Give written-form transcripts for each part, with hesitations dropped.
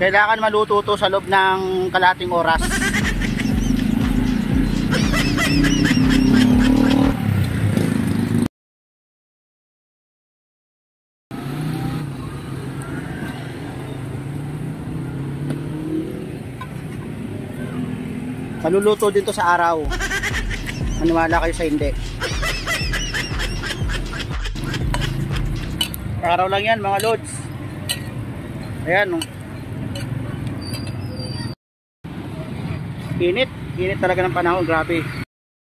Kailangan maluto to sa loob ng kalahating oras. Maluluto dito sa araw. Maniwala kayo sa hindi. Araw lang yan mga lods. Ayan oh. Init talaga ng panahon, grabe.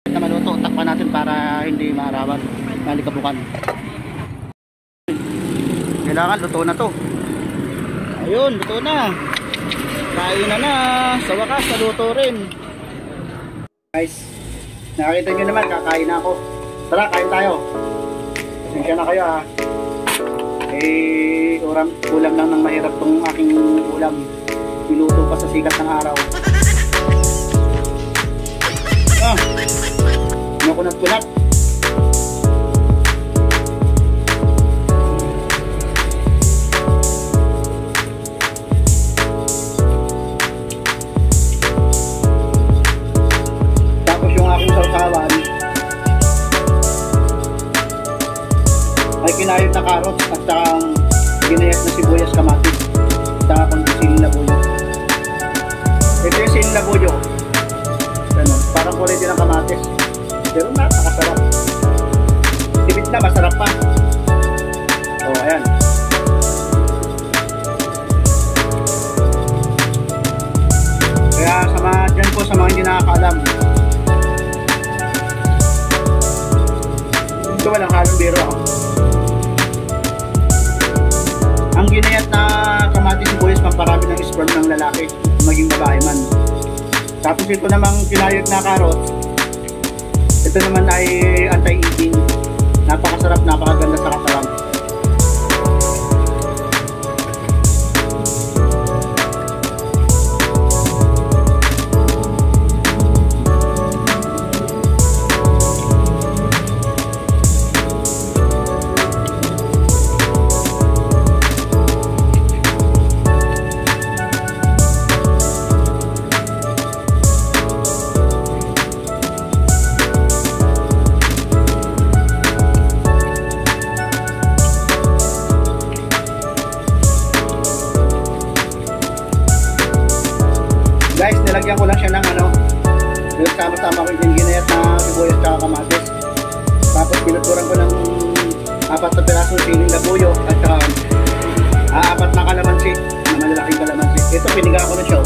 Na maluto, takpan natin para hindi maarawan, malikabukan. Kailangan luto na to. Ayun, luto na. Kain na. Sa wakas, naluto rin. Guys, nakakita nyo naman, kakain na ako. Tara, kain tayo. Pasensya na kayo ha. Ulam lang ng mahirap tong aking ulam. Niluto pa sa sikat ng araw. Kunat-kunat. Tapos yung aking sausawan ay kinayod na carrots at saka ginayat na sibuyas, kamatis, at saka siling labuyo. Ito yung siling labuyo. Parang kulay din ang kamatis. Pero napakasarap. Tipid na, masarap pa. O, ayan. Kaya dyan po sa mga hindi nakakaalam. Ito walang halong biro. Ang ginayat na kamatis sibuyas, pamparami ng sperm ng lalaki, maging babae man. Tapos ito namang kinayod na carrots. Ito naman ay anti-aging. Napakasarap, napakaganda sa katawan. Guys, nilagyan ko lang siya ng sama-sama ko yung ginayat na sibuyas at kamatis. Tapos pinuturan ko ng 4 na pirasong siling labuyo at 4 na kalamansi, na malalaking kalamansi. Ito, piniga ko na siya.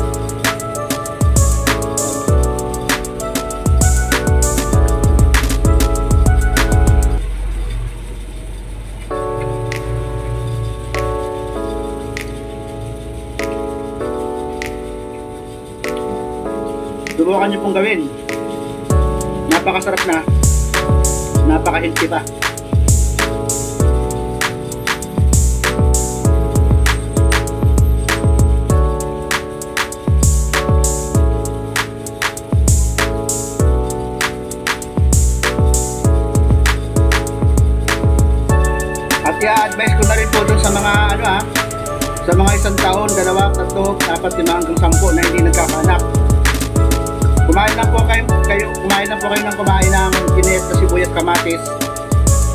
Subukan nyo pong gawin. Napakasarap na. Napaka-healthy pa. At i-advise ko na rin po dun sa mga sa mga 1 taon, 2, 3, 4, 5 hanggang 10 na hindi nagkakaanak. Kumain lang po kayo ng ginayat na sibuyas, kamatis,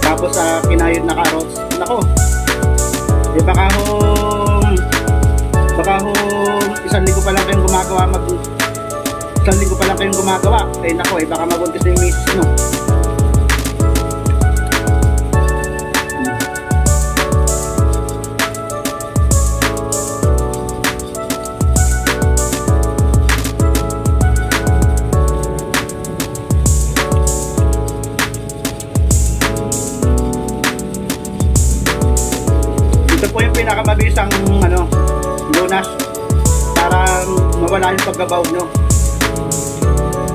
tapos kinayod na carrots. Nako, baka hong 1 linggo pa lang kayong gumagawa, nako, baka mabuntis na yung misis nyo. Pinakamabisang lunas para mawala yung paggabaw nyo,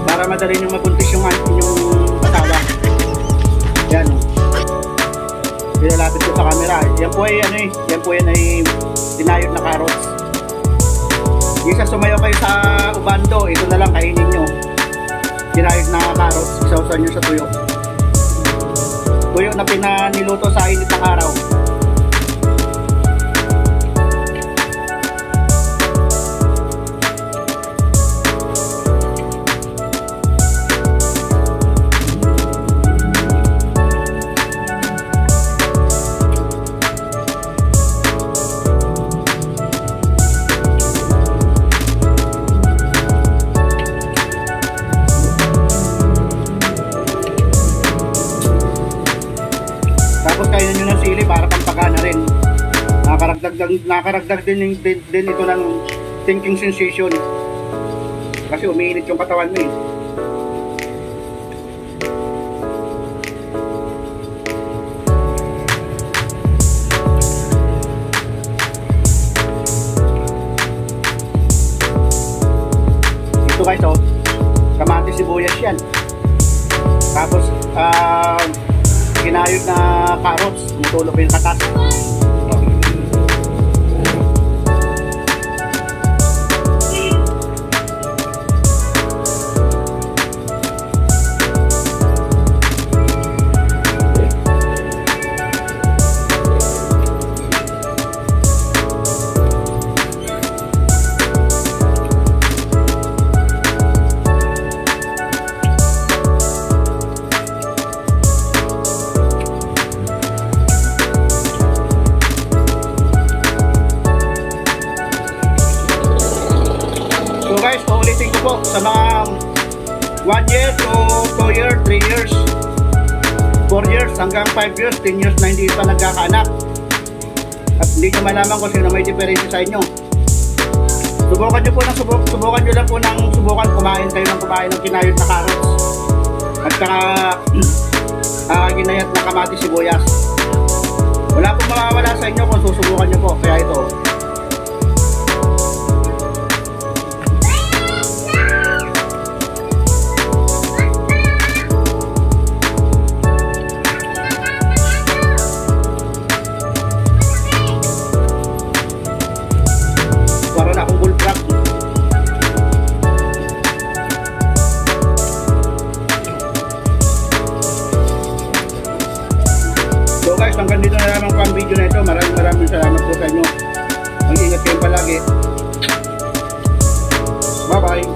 para madali nyo mabuntis yung asawa. Yan pinalapit ko sa camera. Yan po ay tinayod na carrots. Isa sumayo kayo sa ubando, ito na lang kainin nyo. Tinayod na carrots, isausan nyo sa tuyo na pinaniluto sa init ng araw. Tapos kainan nyo ng sili para pampagana rin. Nakaragdag din ito ng thinking sensation. Kasi umiinit yung katawan mo eh. Ito guys, oh, kamatis sibuyas yan. Tapos kinayod na carrots, mutulog yung katas. So guys, uulitin ko po sa mga 1 year to 2 years, 3 years, 4 years, hanggang 5 years, 10 years na hindi pa nagkakaanak. At hindi nyo malaman kung sino may diferensya sa inyo. Subukan nyo po ng subukan nyo lang po ng subukan kumain kayo ng kinayod na carrots. At saka ginayat na kamatis sibuyas. Wala pong mawawala sa inyo kung susubukan nyo po. Kaya ito. Para na akong bullfrog. So guys, hanggang dito na lamang po ang video na ito. Maraming salamat po sa inyo. Mag-ingat kayong palagi. Bye bye.